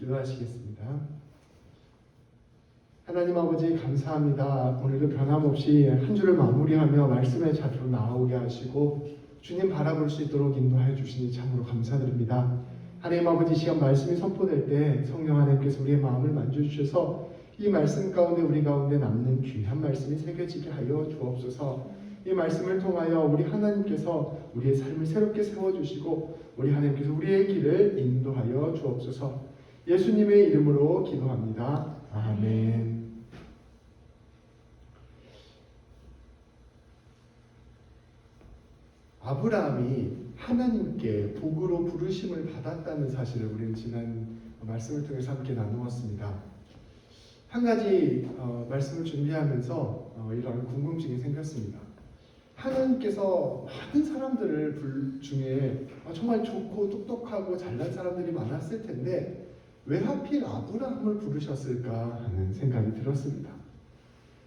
기도하시겠습니다. 하나님 아버지 감사합니다. 오늘도 변함없이 한 주를 마무리하며 말씀의 자리로 나오게 하시고 주님 바라볼 수 있도록 인도하여 주시니 참으로 감사드립니다. 하나님 아버지 시간 말씀이 선포될 때 성령 하나님께서 우리의 마음을 만져주셔서 이 말씀 가운데 우리 가운데 남는 귀한 말씀이 새겨지게 하여 주옵소서. 이 말씀을 통하여 우리 하나님께서 우리의 삶을 새롭게 세워주시고 우리 하나님께서 우리의 길을 인도하여 주옵소서. 예수님의 이름으로 기도합니다. 아멘. 아브라함이 하나님께 복으로 부르심을 받았다는 사실을 우리는 지난 말씀을 통해서 함께 나누었습니다. 한 가지 말씀을 준비하면서 이런 궁금증이 생겼습니다. 하나님께서 많은 사람들을 중에 정말 좋고 똑똑하고 잘난 사람들이 많았을 텐데 왜 하필 아브라함을 부르셨을까 하는 생각이 들었습니다.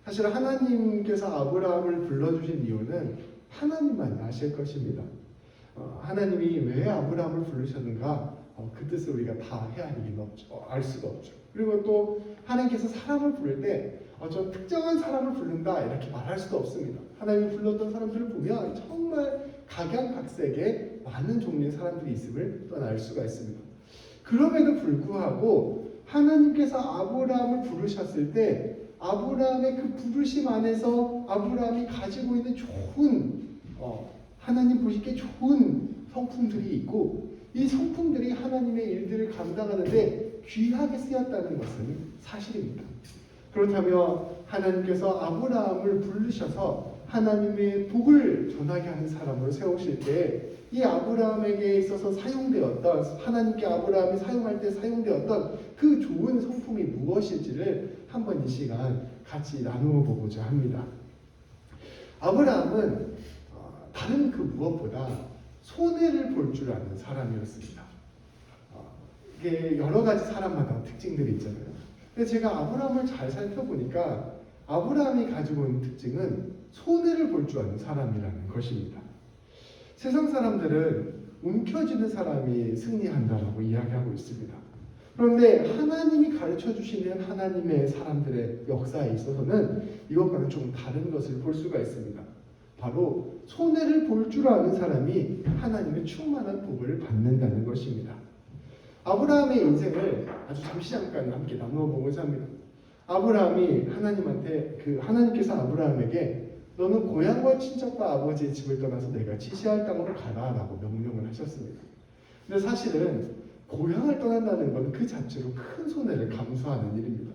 사실 하나님께서 아브라함을 불러주신 이유는 하나님만 아실 것입니다. 하나님이 왜 아브라함을 부르셨는가 그 뜻을 우리가 다 헤아리긴 없죠. 알 수가 없죠. 그리고 또 하나님께서 사람을 부를 때 저 특정한 사람을 부른다 이렇게 말할 수도 없습니다. 하나님이 불렀던 사람들을 보면 정말 각양각색의 많은 종류의 사람들이 있음을 또한 알 수가 있습니다. 그럼에도 불구하고 하나님께서 아브라함을 부르셨을 때 아브라함의 그 부르심 안에서 아브라함이 가지고 있는 좋은 하나님 보시기에 좋은 성품들이 있고 이 성품들이 하나님의 일들을 감당하는데 귀하게 쓰였다는 것은 사실입니다. 그렇다면 하나님께서 아브라함을 부르셔서 하나님의 복을 전하게 하는 사람으로 세우실 때 이 아브라함에게 있어서 사용되었던 하나님께 아브라함이 사용할 때 사용되었던 그 좋은 성품이 무엇일지를 한번 이 시간 같이 나누어 보고자 합니다. 아브라함은 다른 그 무엇보다 손해를 볼 줄 아는 사람이었습니다. 이게 여러 가지 사람마다 특징들이 있잖아요. 근데 제가 아브라함을 잘 살펴보니까 아브라함이 가지고 있는 특징은 손해를 볼 줄 아는 사람이라는 것입니다. 세상 사람들은 움켜쥐는 사람이 승리한다라고 이야기하고 있습니다. 그런데 하나님이 가르쳐 주시는 하나님의 사람들의 역사에 있어서는 이것과는 좀 다른 것을 볼 수가 있습니다. 바로 손해를 볼 줄 아는 사람이 하나님의 충만한 복을 받는다는 것입니다. 아브라함의 인생을 아주 잠시 잠깐 함께 나누어 보고자 합니다. 아브라함이 하나님께서 아브라함에게 너는 고향과 친척과 아버지의 집을 떠나서 내가 지시할 땅으로 가라라고 명령을 하셨습니다. 근데 사실은 고향을 떠난다는 건 그 자체로 큰 손해를 감수하는 일입니다.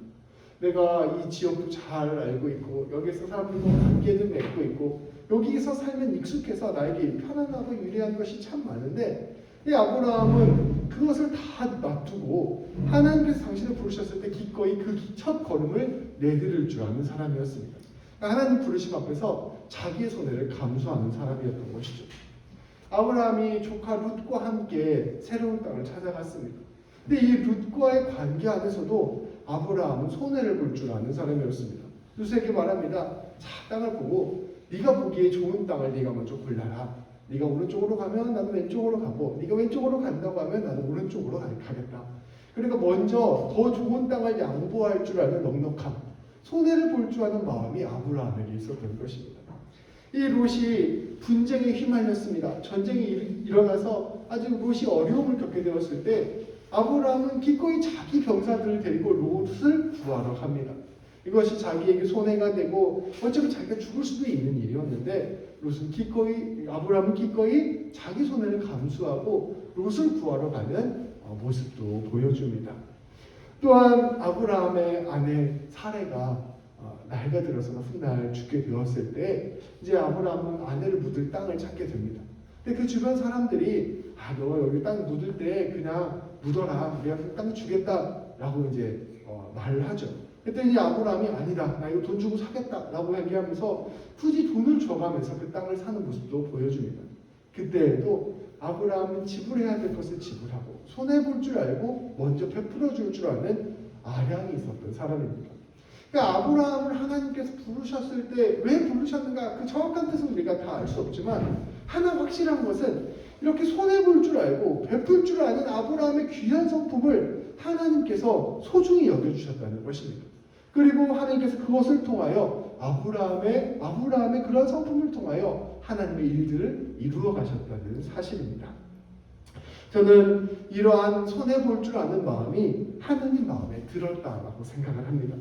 내가 이 지역도 잘 알고 있고 여기서 사람들과 관계도 맺고 있고 여기서 살면 익숙해서 나에게 편안하고 유리한 것이 참 많은데 이 아브라함은 그것을 다 놔두고 하나님께서 당신을 부르셨을 때 기꺼이 그 첫 걸음을 내디딜 줄 아는 사람이었습니다. 하나님 부르심 앞에서 자기의 손해를 감수하는 사람이었던 것이죠. 아브라함이 조카 룻과 함께 새로운 땅을 찾아갔습니다. 근데 이 룻과의 관계 안에서도 아브라함은 손해를 볼 줄 아는 사람이었습니다. 룻에게 말합니다. 자, 땅을 보고 네가 보기에 좋은 땅을 네가 먼저 골라라. 네가 오른쪽으로 가면 나는 왼쪽으로 가고 네가 왼쪽으로 간다고 하면 나는 오른쪽으로 가겠다. 그러니까 먼저 더 좋은 땅을 양보할 줄 아는 넉넉함, 손해를 볼 줄 아는 마음이 아브라함에게 있었던 것입니다. 이 롯이 분쟁에 휘말렸습니다. 전쟁이 일어나서 아주 롯이 어려움을 겪게 되었을 때 아브라함은 기꺼이 자기 병사들을 데리고 롯을 구하러 갑니다. 이것이 자기에게 손해가 되고 어차피 자기가 죽을 수도 있는 일이었는데 아브라함은 기꺼이 자기 손해를 감수하고 롯을 구하러 가는 모습도 보여줍니다. 또한 아브라함의 아내 사레가 나이가 들어서 훗날 죽게 되었을 때 이제 아브라함은 아내를 묻을 땅을 찾게 됩니다. 근데 그 주변 사람들이 너 여기 땅 묻을 때 그냥 묻어라, 내가 그 땅 주겠다라고 이제 말을 하죠. 그랬더니 아브라함이 아니다, 나 이거 돈 주고 사겠다라고 얘기하면서 굳이 돈을 줘가면서 그 땅을 사는 모습도 보여줍니다. 그때에도 아브라함은 지불해야 될 것을 지불하고 손해볼 줄 알고 먼저 베풀어 줄 줄 아는 아량이 있었던 사람입니다. 그러니까 아브라함을 하나님께서 부르셨을 때 왜 부르셨는가 그 정확한 뜻은 우리가 다 알 수 없지만 하나 확실한 것은 이렇게 손해볼 줄 알고 베풀 줄 아는 아브라함의 귀한 성품을 하나님께서 소중히 여겨주셨다는 것입니다. 그리고 하나님께서 그것을 통하여 아브라함의 그런 성품을 통하여 하나님의 일들을 이루어 가셨다는 사실입니다. 저는 이러한 손해볼 줄 아는 마음이 하나님 마음에 들었다라고 생각을 합니다.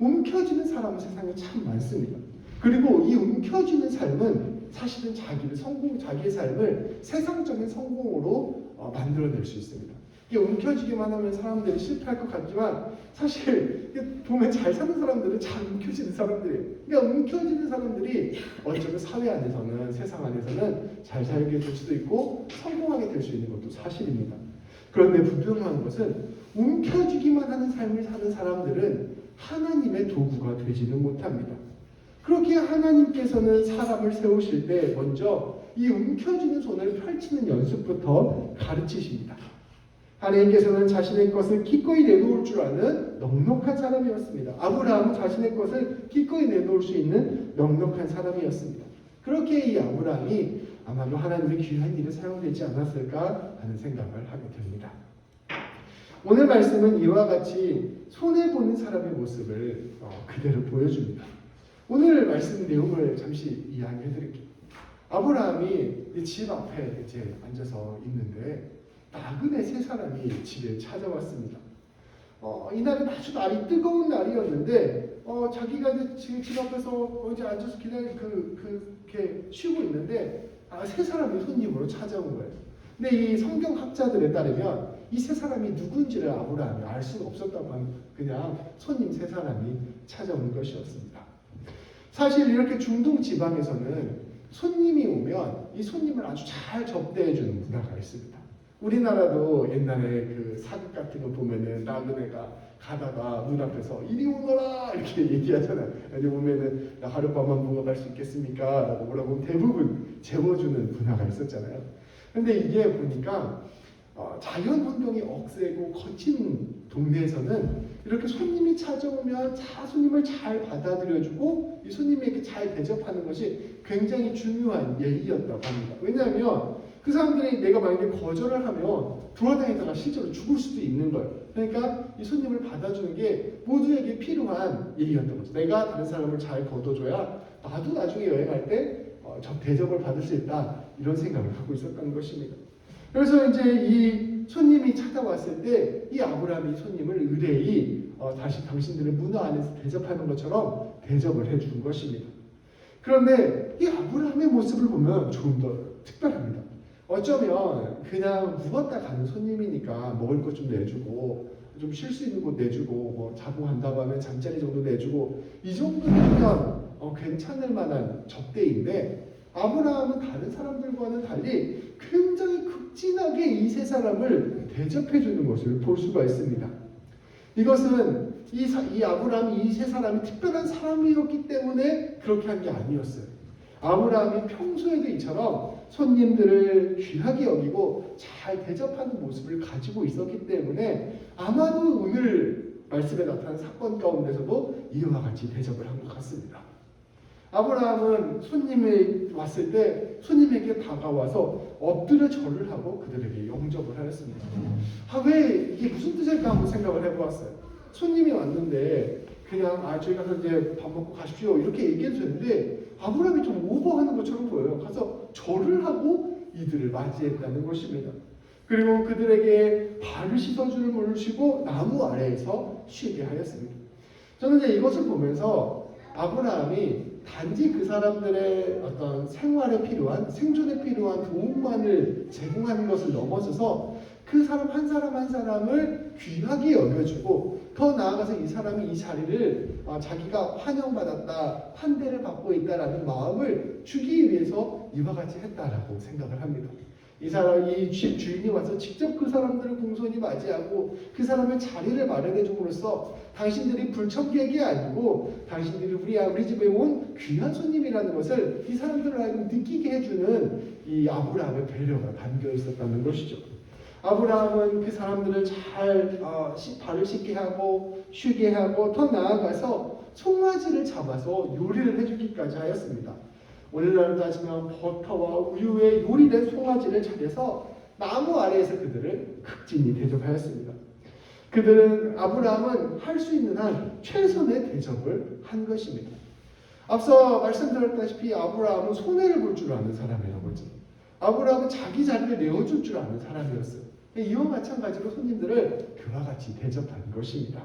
움켜쥐는 사람은 세상에 참 많습니다. 그리고 이 움켜쥐는 삶은 사실은 자기의 삶을 세상적인 성공으로 만들어낼 수 있습니다. 이게 움켜쥐기만 하면 사람들이 실패할 것 같지만 사실 보면 잘 사는 사람들은 잘 움켜쥐는 사람들이에요. 그러니까 움켜쥐는 사람들이 어쩌면 사회 안에서는, 세상 안에서는 잘 살게 될 수도 있고 성공하게 될 수 있는 것도 사실입니다. 그런데 분명한 것은 움켜쥐기만 하는 삶을 사는 사람들은 하나님의 도구가 되지는 못합니다. 그렇게 하나님께서는 사람을 세우실 때 먼저 이 움켜쥐는 손을 펼치는 연습부터 가르치십니다. 하나님께서는 자신의 것을 기꺼이 내놓을 줄 아는 넉넉한 사람이었습니다. 아브라함은 자신의 것을 기꺼이 내놓을 수 있는 넉넉한 사람이었습니다. 그렇게 이 아브라함이 아마도 하나님의 귀한 일에 사용되지 않았을까 하는 생각을 하게 됩니다. 오늘 말씀은 이와 같이 손해보는 사람의 모습을 그대로 보여줍니다. 오늘 말씀 내용을 잠시 이야기해 드릴게요. 아브라함이 집 앞에 이제 앉아서 있는데 나그네 세 사람이 집에 찾아왔습니다. 이날은 아주 날이 뜨거운 날이었는데 자기가 이제 지금 집 앞에서 이제 앉아서 그렇게 쉬고 있는데 세 사람이 손님으로 찾아온 거예요. 근데 이 성경 학자들에 따르면 이 세 사람이 누군지를 아브라함이 알 수가 없었다고 하는 그냥 손님 세 사람이 찾아온 것이었습니다. 사실 이렇게 중동 지방에서는 손님이 오면 이 손님을 아주 잘 접대해주는 문화가 있습니다. 우리나라도 옛날에 그 사극 같은 거 보면은 나그네가 가다가 문 앞에서 이리 오너라 이렇게 얘기하잖아요. 여기 보면은 나 하룻밤만 묵어 갈 수 있겠습니까? 라고 물어보면 대부분 재워주는 문화가 있었잖아요. 근데 이게 보니까 자연 환경이 억세고 거친 동네에서는 이렇게 손님이 찾아오면 손님을 잘 받아들여주고 이 손님에게 잘 대접하는 것이 굉장히 중요한 예의였다고 합니다. 왜냐하면 그 사람들이 내가 만약에 거절을 하면 돌아다니다가 실제로 죽을 수도 있는 거예요. 그러니까 이 손님을 받아주는 게 모두에게 필요한 예의였던 거죠. 내가 다른 사람을 잘 거둬줘야 나도 나중에 여행할 때 대접을 받을 수 있다 이런 생각을 하고 있었던 것입니다. 그래서 이제 이 손님이 찾아왔을 때 이 아브라함이 이 손님을 의뢰히 다시 당신들의 문화 안에서 대접하는 것처럼 대접을 해준 것입니다. 그런데 이 아브라함의 모습을 보면 조금 더 특별합니다. 어쩌면 그냥 묵었다 가는 손님이니까 먹을 것 좀 내주고 좀 쉴 수 있는 곳 내주고 뭐 자고 간다고 하면 잠자리 정도 내주고 이 정도면 괜찮을 만한 접대인데 아브라함은 다른 사람들과는 달리 굉장히 극진하게 이 세 사람을 대접해 주는 것을 볼 수가 있습니다. 이것은 이 아브라함이 이 세 사람이 특별한 사람이었기 때문에 그렇게 한 게 아니었어요. 아브라함이 평소에도 이처럼 손님들을 귀하게 여기고 잘 대접하는 모습을 가지고 있었기 때문에 아마도 오늘 말씀에 나타난 사건 가운데서도 이와 같이 대접을 한 것 같습니다. 아브라함은 손님이 왔을 때 손님에게 다가와서 엎드려 절을 하고 그들에게 영접을 하였습니다. 왜 이게 무슨 뜻일까 한번 생각을 해보았어요. 손님이 왔는데 그냥 저희 가서 이제 밥 먹고 가십시오 이렇게 얘기해도 되는데 아브라함이 좀 오버하는 것처럼 보여요. 가서 절을 하고 이들을 맞이했다는 것입니다. 그리고 그들에게 발을 씻어주는 물을 쉬고 나무 아래에서 쉬게 하였습니다. 저는 이제 이것을 보면서 아브라함이 단지 그 사람들의 어떤 생활에 필요한 생존에 필요한 도움만을 제공하는 것을 넘어서서 그 사람 한 사람을 귀하게 여겨주고 더 나아가서 이 사람이 이 자리를 자기가 환영받았다, 환대를 받고 있다라는 마음을 주기 위해서 이와 같이 했다라고 생각을 합니다. 이 집 주인이 와서 직접 그 사람들을 공손히 맞이하고 그 사람의 자리를 마련해 줌으로써 당신들이 불청객이 아니고 당신들이 우리 집에 온 귀한 손님이라는 것을 이 사람들을 하여금 느끼게 해주는 이 아브라함의 배려가 담겨 있었다는 것이죠. 아브라함은 그 사람들을 잘 발을 씻게 하고 쉬게 하고 더 나아가서 송아지를 잡아서 요리를 해주기까지 하였습니다. 오늘날로 따지면 버터와 우유에 요리된 송아지를 차려서 나무 아래에서 그들을 극진히 대접하였습니다. 그들은 아브라함은 할 수 있는 한 최선의 대접을 한 것입니다. 앞서 말씀드렸다시피 아브라함은 손해를 볼 줄 아는 사람이라고 했죠. 아브라함은 자기 자리를 내어줄 줄 아는 사람이었어요. 이와 마찬가지로 손님들을 그와 같이 대접하는 것입니다.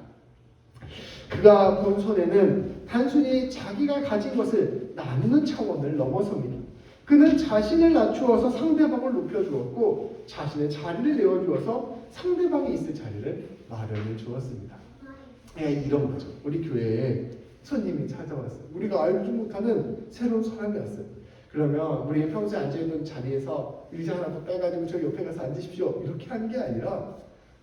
그가 본 손해는 단순히 자기가 가진 것을 나누는 차원을 넘어섭니다. 그는 자신을 낮추어서 상대방을 높여주었고 자신의 자리를 내어주어서 상대방이 있을 자리를 마련해 주었습니다. 이런 거죠. 우리 교회에 손님이 찾아왔어요. 우리가 알지 못하는 새로운 사람이 왔어요. 그러면 우리 평소에 앉아있는 자리에서 의자 하나 더 빼가지고 저 옆에 가서 앉으십시오. 이렇게 하는 게 아니라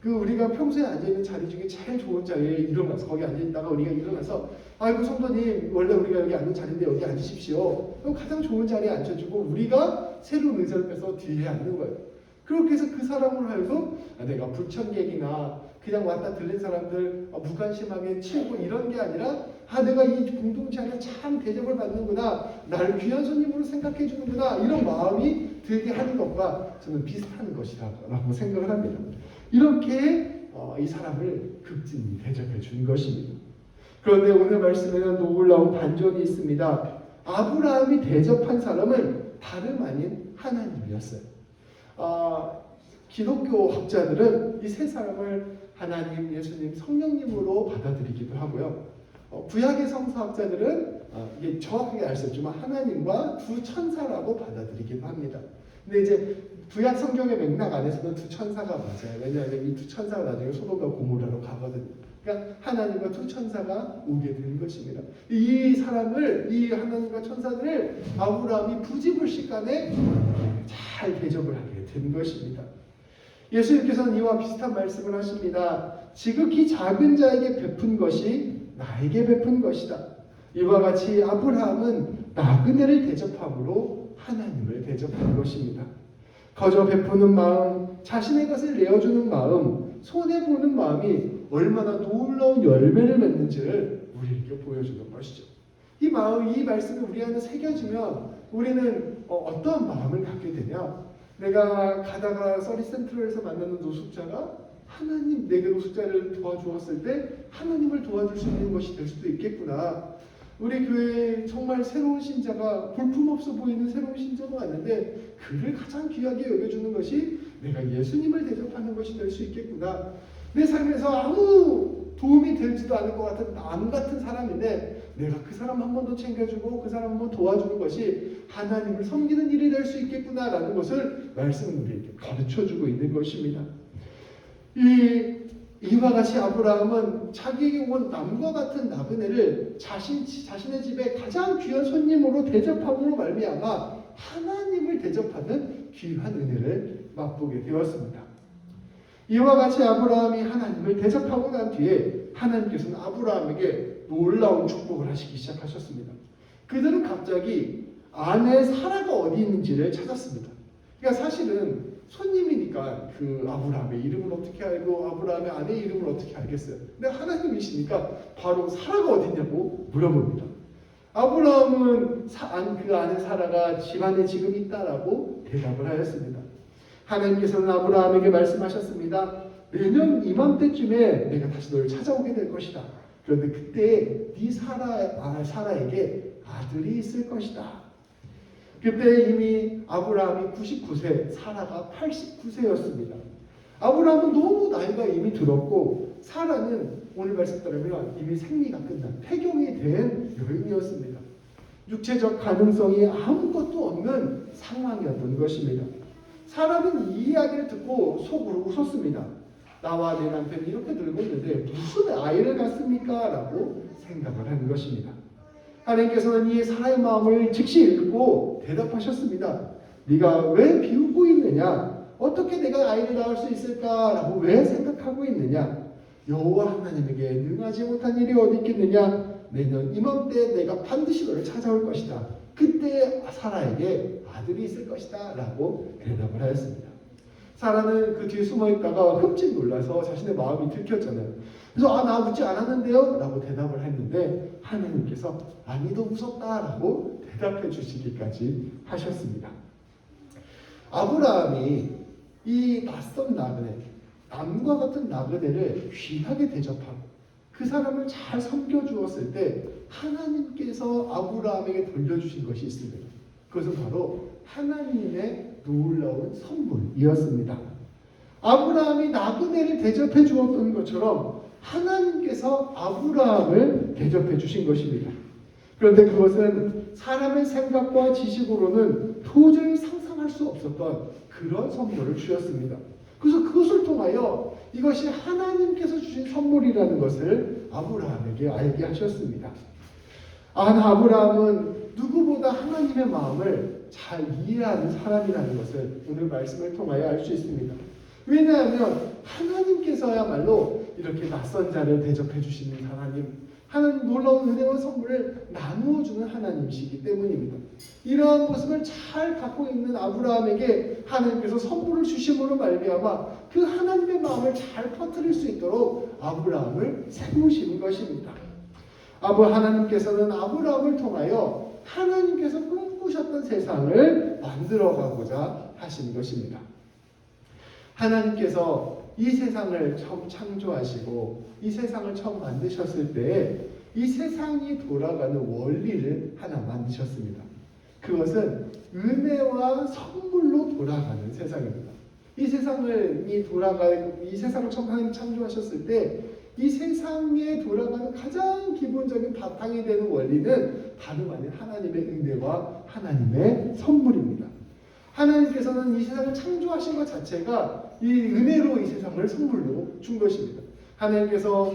우리가 평소에 앉아있는 자리 중에 제일 좋은 자리에 일어나서 거기 앉아있다가 우리가 일어나서 아이고 성도님 원래 우리가 여기 앉는 자리인데 여기 앉으십시오. 가장 좋은 자리에 앉혀주고 우리가 새로운 의자를 빼서 뒤에 앉는 거예요. 그렇게 해서 그 사람을 하여금 내가 불청객이나 그냥 왔다 들린 사람들 무관심하게 치우고 이런 게 아니라 내가 이 공동체 안에 참 대접을 받는구나, 나를 귀한 손님으로 생각해 주는구나, 이런 마음이 들게 하는 것과 저는 비슷한 것이라고 생각을 합니다. 이렇게 이 사람을 극진히 대접해 준 것입니다. 그런데 오늘 말씀에는 놀라운 반전이 있습니다. 아브라함이 대접한 사람은 다름 아닌 하나님이었어요. 기독교 학자들은 이 세 사람을 하나님, 예수님, 성령님으로 받아들이기도 하고요. 구약의 성서학자들은 이게 정확하게 알 수 없지만 하나님과 두 천사라고 받아들이기도 합니다. 근데 이제 구약 성경의 맥락 안에서는 두 천사가 맞아요. 왜냐하면 이 두 천사가 나중에 소돔과 고모라로 가거든요. 그러니까 하나님과 두 천사가 오게 된 것입니다. 이 사람을, 이 하나님과 천사들을 아브라함이 부지불식간에 잘 대접을 하게 된 것입니다. 예수님께서는 이와 비슷한 말씀을 하십니다. 지극히 작은 자에게 베푼 것이 나에게 베푼 것이다. 이와 같이 아브라함은 나그네를 대접함으로 하나님을 대접한 것입니다. 거저 베푸는 마음, 자신의 것을 내어주는 마음, 손해보는 마음이 얼마나 놀라운 열매를 맺는지를 우리에게 보여주는 것이죠. 이 마음, 이 말씀이 우리 안에 새겨지면 우리는 어떤 마음을 갖게 되냐? 내가 가다가 서리센트럴에서 만나는 노숙자가 하나님, 내게 노숙자를 도와주었을 때 하나님을 도와줄 수 있는 것이 될 수도 있겠구나. 우리 교회에 정말 새로운 신자가, 볼품없어 보이는 새로운 신자가 왔는데 그를 가장 귀하게 여겨주는 것이 내가 예수님을 대접하는 것이 될 수 있겠구나. 내 삶에서 아무 도움이 되지도 않을 것 같은 남 같은 사람인데 내가 그 사람 한 번 더 챙겨주고 그 사람 한 번 도와주는 것이 하나님을 섬기는 일이 될 수 있겠구나라는 것을 말씀은 우리에게 가르쳐주고 있는 것입니다. 이와 같이 아브라함은 자기에게 온 남과 같은 나그네를 자신의 집에 가장 귀한 손님으로 대접함으로 말미암아 하나님을 대접하는 귀한 은혜를 맛보게 되었습니다. 이와 같이 아브라함이 하나님을 대접하고 난 뒤에 하나님께서는 아브라함에게 놀라운 축복을 하시기 시작하셨습니다. 그들은 갑자기 아내 사라가 어디 있는지를 찾았습니다. 그러니까 사실은 손님이니까 그 아브라함의 이름을 어떻게 알고 아브라함의 아내의 이름을 어떻게 알겠어요? 근데 하나님이시니까 바로 사라가 어디 있냐고 물어봅니다. 아브라함은 그 아내 사라가 집안에 지금 있다라고 대답을 하였습니다. 하나님께서는 아브라함에게 말씀하셨습니다. 내년 이맘때쯤에 내가 다시 너를 찾아오게 될 것이다. 그런데 그때 네 사라에게 아들이 있을 것이다. 그때 이미 아브라함이 99세, 사라가 89세였습니다. 아브라함은 너무 나이가 이미 들었고 사라는 오늘 말씀 따르면 이미 생리가 끝난 폐경이 된 여인이었습니다. 육체적 가능성이 아무것도 없는 상황이었던 것입니다. 사라는 이 이야기를 듣고 속으로 웃었습니다. 나와 내 남편이 이렇게 늙고 있는데 무슨 아이를 갖습니까? 라고 생각을 한 것입니다. 하나님께서는 이 사라의 마음을 즉시 읽고 대답하셨습니다. 네가 왜 비웃고 있느냐? 어떻게 내가 아이를 낳을 수 있을까? 라고 왜 생각하고 있느냐? 여호와 하나님에게 능하지 못한 일이 어디 있겠느냐? 내년 이맘때 내가 반드시 너를 찾아올 것이다. 그때 사라에게 아들이 있을 것이다. 라고 대답을 하였습니다. 사라는 그 뒤에 숨어 있다가 흠칫 놀라서 자신의 마음이 들켰잖아요. 그래서 나 웃지 않았는데요? 라고 대답을 했는데 하나님께서 아니도 웃었다라고 대답해 주시기까지 하셨습니다. 아브라함이 이 낯선 나그네, 남과 같은 나그네를 귀하게 대접하고 그 사람을 잘 섬겨주었을 때 하나님께서 아브라함에게 돌려주신 것이 있습니다. 그것은 바로 하나님의 놀라운 선물이었습니다. 아브라함이 나그네를 대접해 주었던 것처럼 하나님께서 아브라함을 대접해 주신 것입니다. 그런데 그것은 사람의 생각과 지식으로는 도저히 상상할 수 없었던 그런 선물을 주셨습니다. 그래서 그것을 통하여 이것이 하나님께서 주신 선물이라는 것을 아브라함에게 알게 하셨습니다. 아브라함은 누구보다 하나님의 마음을 잘 이해하는 사람이라는 것을 오늘 말씀을 통하여 알 수 있습니다. 왜냐하면 하나님께서야말로 이렇게 낯선 자를 대접해 주시는 하나님, 하나님 놀라운 은혜와 선물을 나누어 주는 하나님이시기 때문입니다. 이러한 모습을 잘 갖고 있는 아브라함에게 하나님께서 선물을 주심으로 말미암아 그 하나님의 마음을 잘 퍼뜨릴 수 있도록 아브라함을 세우신 것입니다. 하나님께서는 아브라함을 통하여 하나님께서 꿈꾸셨던 세상을 만들어가고자 하신 것입니다. 하나님께서 이 세상을 처음 창조하시고 이 세상을 처음 만드셨을 때 이 세상이 돌아가는 원리를 하나 만드셨습니다. 그것은 은혜와 선물로 돌아가는 세상입니다. 이 세상을 처음 하나님 창조하셨을 때 이 세상에 돌아가는 가장 기본적인 바탕이 되는 원리는 다름 아닌 하나님의 은혜와 하나님의 선물입니다. 하나님께서는 이 세상을 창조하신 것 자체가 이 은혜로 이 세상을 선물로 준 것입니다. 하나님께서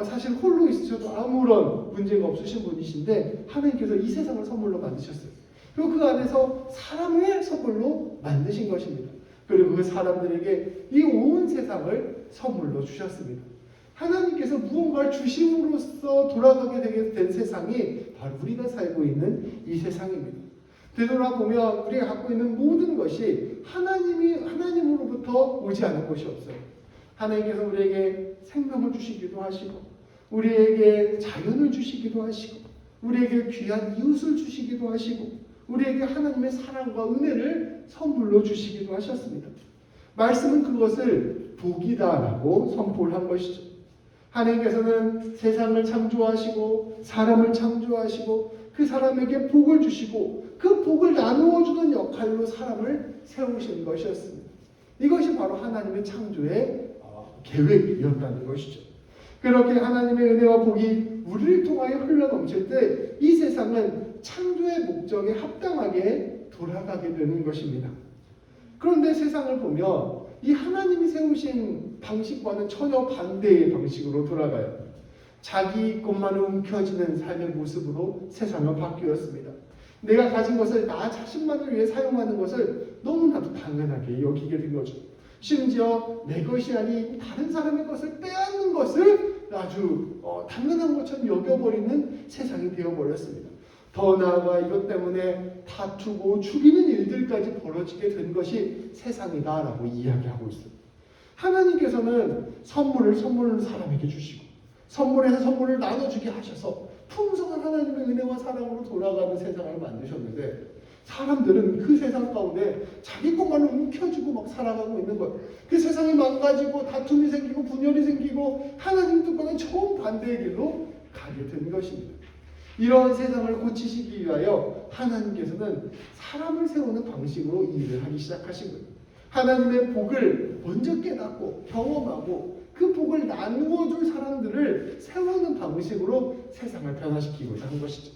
사실 홀로 있으셔도 아무런 문제가 없으신 분이신데 하나님께서 이 세상을 선물로 만드셨어요. 그리고 그 안에서 사람을 선물로 만드신 것입니다. 그리고 그 사람들에게 이 온 세상을 선물로 주셨습니다. 하나님께서 무언가를 주심으로써 돌아가게 된 세상이 바로 우리가 살고 있는 이 세상입니다. 되돌아보면 우리가 갖고 있는 모든 것이 하나님으로부터 오지 않은 것이 없어요. 하나님께서 우리에게 생명을 주시기도 하시고 우리에게 자연을 주시기도 하시고 우리에게 귀한 이웃을 주시기도 하시고 우리에게 하나님의 사랑과 은혜를 선물로 주시기도 하셨습니다. 말씀은 그것을 복이다라고 선포한 것이죠. 하나님께서는 세상을 창조하시고 사람을 창조하시고 그 사람에게 복을 주시고 그 복을 나누어 주는 역할로 사람을 세우신 것이었습니다. 이것이 바로 하나님의 창조의 계획이었다는 것이죠. 그렇게 하나님의 은혜와 복이 우리를 통하여 흘러넘칠 때 이 세상은 창조의 목적에 합당하게 돌아가게 되는 것입니다. 그런데 세상을 보면 이 하나님이 세우신 방식과는 전혀 반대의 방식으로 돌아가요. 자기 것만을 움켜쥐는 삶의 모습으로 세상은 바뀌었습니다. 내가 가진 것을 나 자신만을 위해 사용하는 것을 너무나도 당연하게 여기게 된 거죠. 심지어 내 것이 아닌 다른 사람의 것을 빼앗는 것을 아주 당연한 것처럼 여겨버리는 세상이 되어버렸습니다. 더 나아가 이것 때문에 다투고 죽이는 일들까지 벌어지게 된 것이 세상이다라고 이야기하고 있습니다. 하나님께서는 선물을 사람에게 주시고 선물에서 선물을 나눠주게 하셔서 풍성한 하나님의 은혜와 사랑으로 돌아가는 세상을 만드셨는데 사람들은 그 세상 가운데 자기 것만을 움켜쥐고 막 살아가고 있는 거예요. 그 세상이 망가지고 다툼이 생기고 분열이 생기고 하나님 뜻과는 정반대의 길로 가게 된 것입니다. 이러한 세상을 고치시기 위하여 하나님께서는 사람을 세우는 방식으로 일을 하기 시작하신 거예요. 하나님의 복을 먼저 깨닫고 경험하고 그 복을 나누어 줄 사람들을 세우는 방식으로 세상을 변화시키고자 한 것이죠.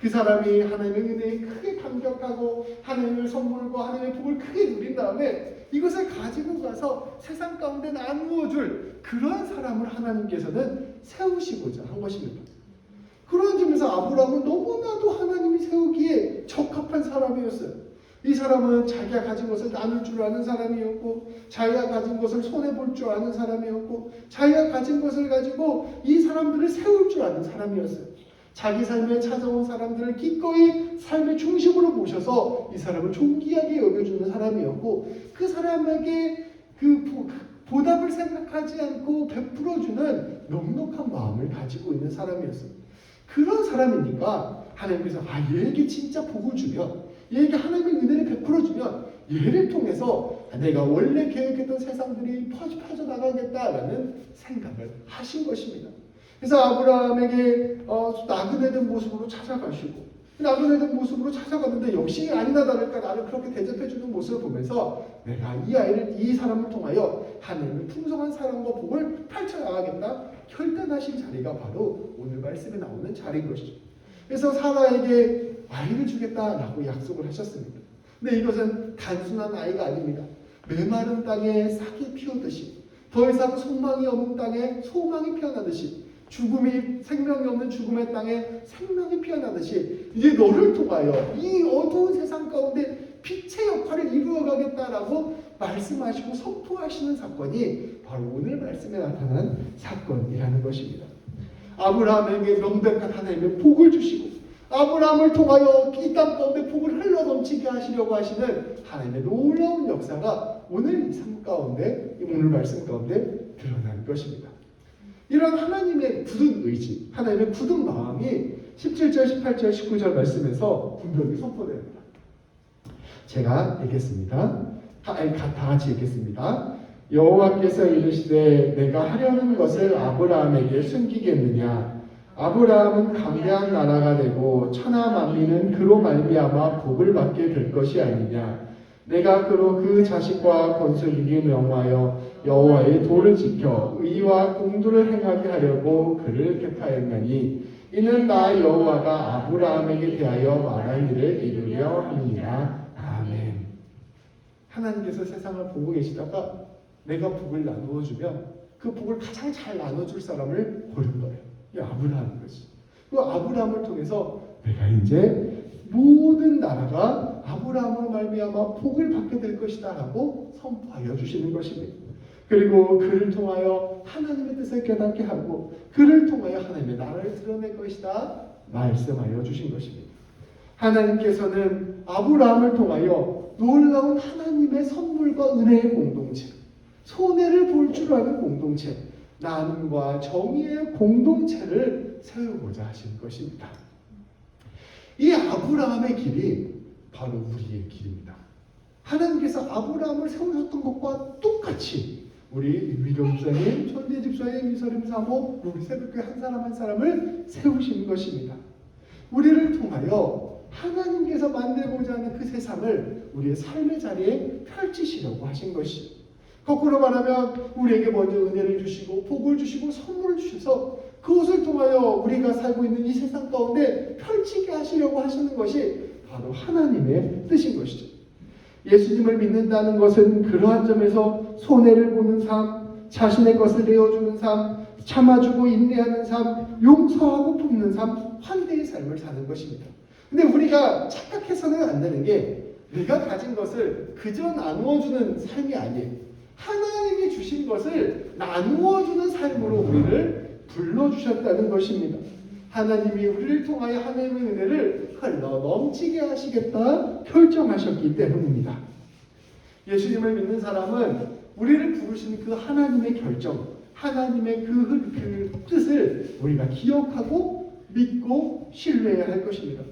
그 사람이 하나님의 은혜에 크게 감격하고 하나님의 선물과 하나님의 복을 크게 누린 다음에 이것을 가지고 가서 세상 가운데 나누어 줄 그러한 사람을 하나님께서는 세우시고자 한 것입니다. 그런 점에서 아브라함은 너무나도 하나님이 세우기에 적합한 사람이었어요. 이 사람은 자기가 가진 것을 나눌 줄 아는 사람이었고 자기가 가진 것을 손해볼 줄 아는 사람이었고 자기가 가진 것을 가지고 이 사람들을 세울 줄 아는 사람이었어요. 자기 삶에 찾아온 사람들을 기꺼이 삶의 중심으로 모셔서 이 사람을 존귀하게 여겨주는 사람이었고 그 사람에게 보답을 생각하지 않고 베풀어주는 넉넉한 마음을 가지고 있는 사람이었어요. 그런 사람이니까 하나님께서 얘에게 진짜 복을 주면, 얘에게 하나님의 은혜를 베풀어주면 얘를 통해서 내가 원래 계획했던 세상들이 퍼져나가겠다라는 생각을 하신 것입니다. 그래서 아브라함에게 나그네된 모습으로 찾아가시고, 나그네된 모습으로 찾아가는데 역시 아니나 다를까 나를 그렇게 대접해주는 모습을 보면서 내가 이 사람을 통하여 하나님의 풍성한 사랑과 복을 펼쳐나가겠다 결단하신 자리가 바로 오늘 말씀에 나오는 자리인 것이죠. 그래서 사라에게 아이를 주겠다라고 약속을 하셨습니다. 근데 이것은 단순한 아이가 아닙니다. 메마른 땅에 싹이 피우듯이, 더 이상 소망이 없는 땅에 소망이 피어나듯이, 생명이 없는 죽음의 땅에 생명이 피어나듯이 이제 너를 통하여 이 어두운 세상 가운데 빛의 역할을 이루어가겠다라고 말씀하시고 선포하시는 사건이 바로 오늘 말씀에 나타난 사건이라는 것입니다. 아브라함에게 명백한 하나님의 복을 주시고, 아브라함을 통하여 이 땅 가운데 복을 흘러넘치게 하시려고 하시는 하나님의 놀라운 역사가 오늘 이 삶 가운데, 오늘 말씀 가운데 드러난 것입니다. 이런 하나님의 굳은 의지, 하나님의 굳은 마음이 17절, 18절, 19절 말씀에서 분명히 선포됩니다. 제가 읽겠습니다. 다 같이 읽겠습니다. 여호와께서 이르시되 내가 하려는 것을 아브라함에게 숨기겠느냐? 아브라함은 강대한 나라가 되고 천하 만민은 그로 말미암아 복을 받게 될 것이 아니냐? 내가 그로 그 자식과 건설이기 명하여 여호와의 도를 지켜 의와 공도를 행하게 하려고 그를 택하였나니 이는 나 여호와가 아브라함에게 대하여 말한 일을 이루려 함이니라. 아멘. 하나님께서 세상을 보고 계시다가 내가 복을 나누어 주면 그 복을 가장 잘 나눠줄 사람을 고른 거예요. 이 아브라함인 것이. 그 아브라함을 통해서 내가 이제 모든 나라가 아브라함으로 말미암아 복을 받게 될 것이다라고 선포하여 주시는 것입니다. 그리고 그를 통하여 하나님의 뜻을 깨닫게 하고 그를 통하여 하나님의 나라를 드러낼 것이다 말씀하여 주신 것입니다. 하나님께서는 아브라함을 통하여 놀라운 하나님의 선물과 은혜의 공동체, 손해를 볼 줄 아는 공동체, 나눔과 정의의 공동체를 세우고자 하신 것입니다. 이 아브라함의 길이 바로 우리의 길입니다. 하나님께서 아브라함을 세우셨던 것과 똑같이 우리 위령 집사님, 천재 집사님, 이서림 사모, 우리 새벽교회 한 사람 한 사람을 세우신 것입니다. 우리를 통하여 하나님께서 만들고자 하는 그 세상을 우리의 삶의 자리에 펼치시려고 하신 것이죠. 거꾸로 말하면 우리에게 먼저 은혜를 주시고 복을 주시고 선물을 주셔서 그것을 통하여 우리가 살고 있는 이 세상 가운데 펼치게 하시려고 하시는 것이 바로 하나님의 뜻인 것이죠. 예수님을 믿는다는 것은 그러한 점에서 손해를 보는 삶, 자신의 것을 내어주는 삶, 참아주고 인내하는 삶, 용서하고 품는 삶, 환대의 삶을 사는 것입니다. 근데 우리가 착각해서는 안 되는 게 내가 가진 것을 그저 나누어주는 삶이 아니에요. 하나님이 주신 것을 나누어주는 삶으로 우리를 불러주셨다는 것입니다. 하나님이 우리를 통하여 하나님의 은혜를 흘러 넘치게 하시겠다 결정하셨기 때문입니다. 예수님을 믿는 사람은 우리를 부르시는 그 하나님의 결정, 하나님의 그 뜻을 우리가 기억하고 믿고 신뢰해야 할 것입니다.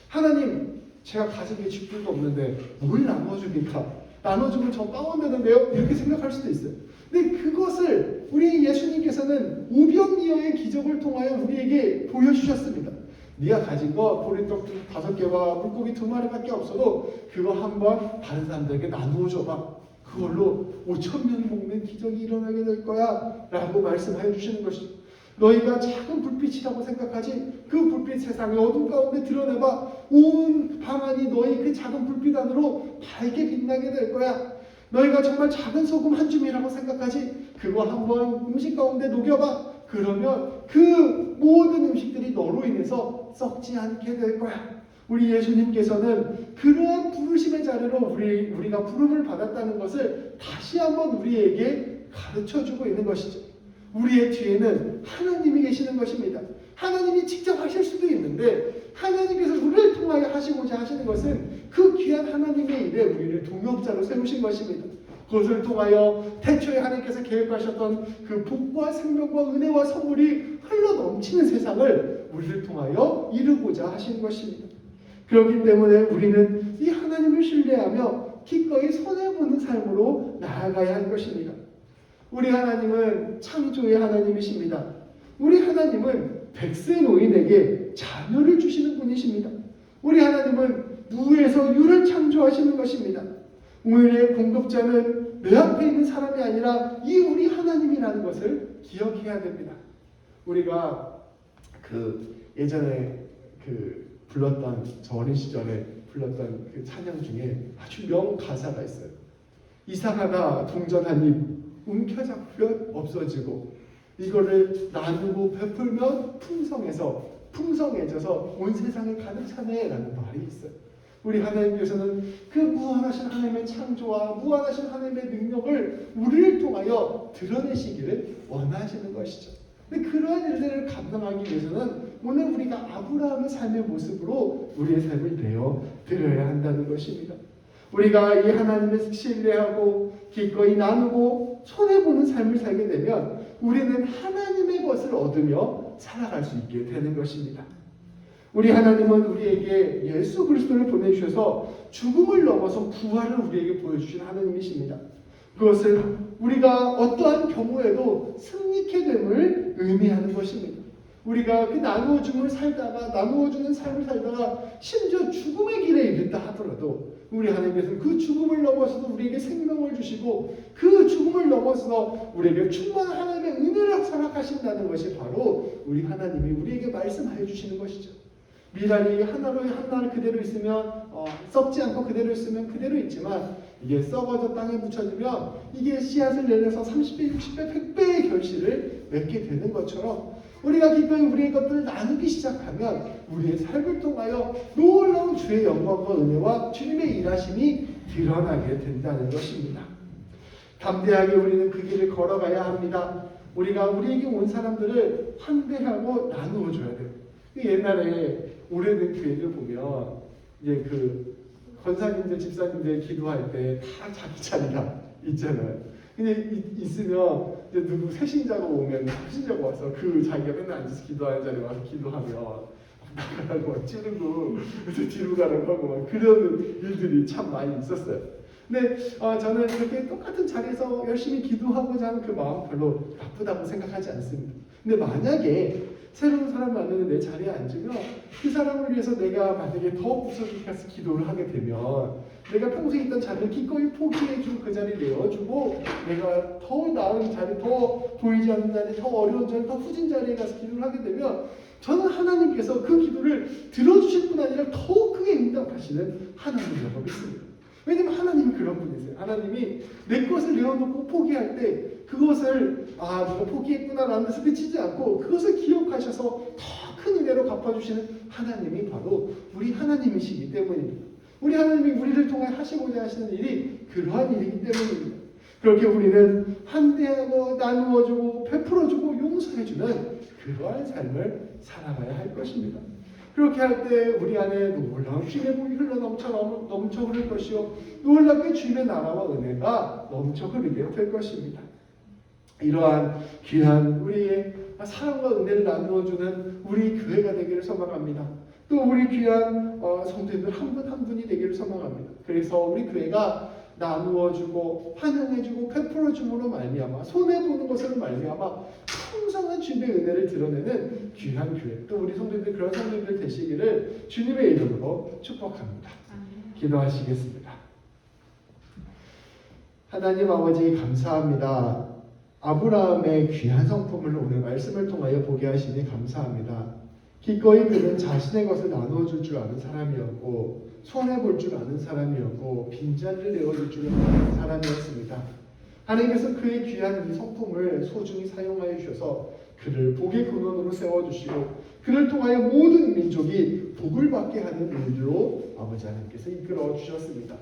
하나님, 제가 가진 게 집들도 없는데 뭘 나눠줍니까? 나눠주면 저 빵원되는데요? 이렇게 생각할 수도 있어요. 근데 그것을 우리 예수님께서는 우병이어의 기적을 통하여 우리에게 보여주셨습니다. 네가 가진 거 보리떡 5개와 물고기 2마리밖에 없어도 그거 한번 다른 사람들에게 나누어 줘봐. 그걸로 5,000명이 먹는 기적이 일어나게 될 거야 라고 말씀하여 주시는 것이죠. 너희가 작은 불빛이라고 생각하지 그 불빛 세상의 어둠 가운데 드러내봐. 온 방안이 너희 그 작은 불빛 안으로 밝게 빛나게 될 거야. 너희가 정말 작은 소금 한 줌이라고 생각하지 그거 한번 음식 가운데 녹여봐. 그러면 그 모든 음식들이 너로 인해서 썩지 않게 될 거야. 우리 예수님께서는 그러한 부르심의 자리로 우리가 부름을 받았다는 것을 다시 한번 우리에게 가르쳐주고 있는 것이죠. 우리의 뒤에는 하나님이 계시는 것입니다. 하나님이 직접 하실 수도 있는데 하나님께서 우리를 통하여 하시고자 하시는 것은 그 귀한 하나님의 일에 우리를 동역자로 세우신 것입니다. 그것을 통하여 태초에 하나님께서 계획하셨던 그 복과 생명과 은혜와 선물이 흘러 넘치는 세상을 우리를 통하여 이루고자 하신 것입니다. 그렇기 때문에 우리는 이 하나님을 신뢰하며 기꺼이 손해보는 삶으로 나아가야 할 것입니다. 우리 하나님은 창조의 하나님이십니다. 우리 하나님은 백세 노인에게 자녀를 주시는 분이십니다. 우리 하나님은 무에서 유를 창조하시는 것입니다. 우리의 공급자는 내 앞에 있는 사람이 아니라 이 우리 하나님이라는 것을 기억해야 됩니다. 우리가 예전에 불렀던 저 어린 시절에 불렀던 그 찬양 중에 아주 명가사가 있어요. 이삭아가 동전 한 입 움켜잡으면 없어지고 이거를 나누고 베풀면 풍성해져서 온 세상을 가득 차네 라는 말이 있어요. 우리 하나님께서는 그 무한하신 하나님의 창조와 무한하신 하나님의 능력을 우리를 통하여 드러내시기를 원하시는 것이죠. 근데 그러한 일들을 감당하기 위해서는 오늘 우리가 아브라함의 삶의 모습으로 우리의 삶을 내어 드려야 한다는 것입니다. 우리가 이 하나님을 신뢰하고 기꺼이 나누고 손해보는 삶을 살게 되면 우리는 하나님의 것을 얻으며 살아갈 수 있게 되는 것입니다. 우리 하나님은 우리에게 예수 그리스도를 보내주셔서 죽음을 넘어서 부활을 우리에게 보여주신 하나님이십니다. 그것은 우리가 어떠한 경우에도 승리케 됨을 의미하는 것입니다. 우리가 그 나누어주는 삶을 살다가 심지어 죽음의 길에 이른다 하더라도 우리 하나님께서는 그 죽음을 넘어서도 우리에게 생명을 주시고 그 죽음을 넘어서 우리에게 충만한 하나님의 은혜를 허락하신다는 것이 바로 우리 하나님이 우리에게 말씀하여 주시는 것이죠. 미랄이 하나를 그대로 있으면 썩지 않고 그대로 있으면 그대로 있지만 이게 썩어져 땅에 묻혀지면 이게 씨앗을 내려서 30배, 60배, 100배의 결실을 맺게 되는 것처럼 우리가 기꺼이 우리의 것들을 나누기 시작하면 우리의 삶을 통하여 놀라운 주의 영광과 은혜와 주님의 일하심이 드러나게 된다는 것입니다. 담대하게 우리는 그 길을 걸어가야 합니다. 우리가 우리에게 온 사람들을 환대하고 나누어 줘야 돼요. 옛날에 오래된 교회들 보면 이제 권사님들, 집사님들 기도할 때 다 자기 자리가 있잖아요. 근데 있으면 이제 누구 새신자가 오면 새신자가 와서 자기가 맨날 앉아서 기도하는 자리에 와서 기도하면 나가라고 막 찌르고 뒤로 가라고 하고 막 그런 일들이 참 많이 있었어요. 근데 저는 그렇게 똑같은 자리에서 열심히 기도하고자 하는 그 마음 별로 나쁘다고 생각하지 않습니다. 근데 만약에 새로운 사람 만나는 내 자리에 앉으면 그 사람을 위해서 내가 만약에 더 구석에 가서 기도를 하게 되면 내가 평소에 있던 자리를 기꺼이 포기해주고 그 자리를 내어주고 내가 더 나은 자리, 더 보이지 않는 자리, 더 어려운 자리, 더 후진 자리에 가서 기도를 하게 되면 저는 하나님께서 그 기도를 들어주실 뿐 아니라 더 크게 응답하시는 하나님이라고 믿습니다. 왜냐면 하나님이 그런 분이세요. 하나님이 내 것을 내어놓고 포기할 때 그것을 네가 포기했구나라는 데서 그치지 않고 그것을 기억하셔서 더 큰 은혜로 갚아주시는 하나님이 바로 우리 하나님이시기 때문입니다. 우리 하나님이 우리를 통해 하시고자 하시는 일이 그러한 일이기 때문입니다. 그렇게 우리는 환대하고 나누어주고 베풀어주고 용서해주는 그러한 삶을 살아가야 할 것입니다. 그렇게 할 때 우리 안에 놀라운 주님의 복이 넘쳐 흐를 것이요 놀랍게 주님의 나라와 은혜가 넘쳐 흐르게 될 것입니다. 이러한 귀한 우리의 사랑과 은혜를 나누어주는 우리 교회가 되기를 소망합니다. 또 우리 귀한 성도님들 한 분 한 분이 되기를 소망합니다. 그래서 우리 교회가 나누어주고 환영해주고 베풀어줌으로 말미암아 손해보는 것으로 말미암아 풍성한 주님의 은혜를 드러내는 귀한 교회, 또 우리 성도님들 그런 성도님들 되시기를 주님의 이름으로 축복합니다. 기도하시겠습니다. 하나님 아버지 감사합니다. 아브라함의 귀한 성품을 오늘 말씀을 통하여 보게 하시니 감사합니다. 기꺼이 그는 자신의 것을 나누어줄 줄 아는 사람이었고 손해볼 줄 아는 사람이었고 빈자리를 내어줄 줄 아는 사람이었습니다. 하나님께서 그의 귀한 이 성품을 소중히 사용하여 주셔서 그를 복의 근원으로 세워주시고 그를 통하여 모든 민족이 복을 받게 하는 일로 아버지 하나님께서 이끌어 주셨습니다.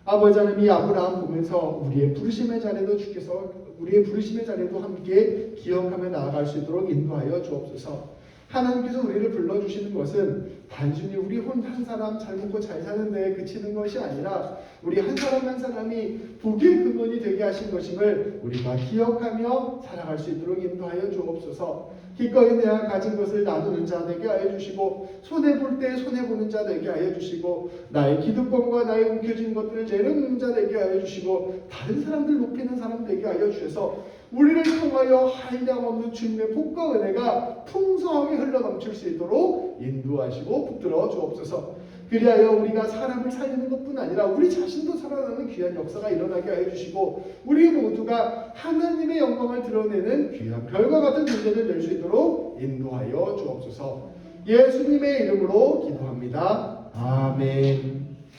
아버지 하나님 이 아브라함 보면서 우리의 부르심의 자리도 주께서 우리의 부르심의 자리도 함께 기억하며 나아갈 수 있도록 인도하여 주옵소서. 하나님께서 우리를 불러주시는 것은 단순히 우리 한 사람 잘 먹고 잘 사는 데에 그치는 것이 아니라 우리 한 사람 한 사람이 복의 근원이 되게 하신 것임을 우리가 기억하며 살아갈 수 있도록 인도하여 주옵소서. 기꺼이 내가 가진 것을 나누는 자 되게 하여 주시고, 손해볼 때 손해보는 자 되게 하여 주시고, 나의 기득권과 나의 움켜진 것들을 내려놓는 자 되게 하여 주시고, 다른 사람들 높이는 사람 되게 하여 주셔서 우리를 통하여 한량 없는 주님의 복과 은혜가 풍성하게 흘러넘칠 수 있도록 인도하시고 붙들어 주옵소서. 그리하여 우리가 사람을 살리는 것뿐 아니라 우리 자신도 살아나는 귀한 역사가 일어나게 하여 주시고, 우리 모두가 하나님의 영광을 드러내는 귀한 별과 같은 존재를 낼 수 있도록 인도하여 주옵소서. 예수님의 이름으로 기도합니다. 아멘.